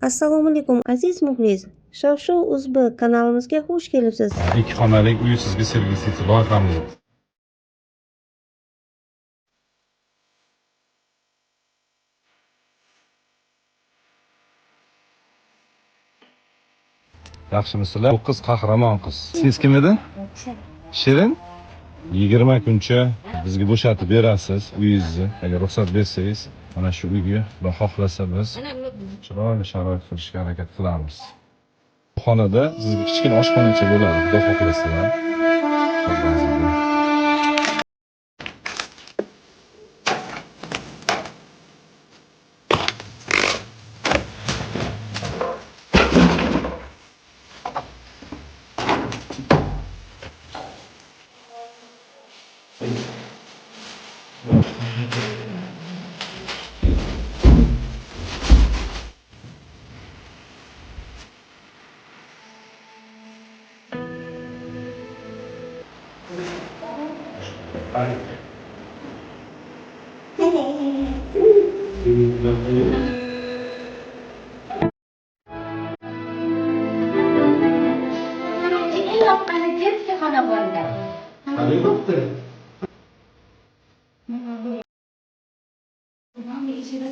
Assalomu alaykum aziz muxlis. Shov-shuv uzbi kanalimizga xush kelibsiz. İki xonalik uy sizga servisli loyihamiz. Yaxshimisizlar? Bu qiz qahramon qiz. Siz kim edi? Shirin. 20 kuncha bizga bo'shatib berasiz uyingizni. Agar ruxsat bersangiz, mana shu uyga Xudo xohlasa biz chiroyli sharoit qilishga harakat qilamiz. Bu xonada sizga kichkina oshxonacha bo'ladi, Xudo xohlasa. Senin yoqqani tepki xonadonda. Mami ichida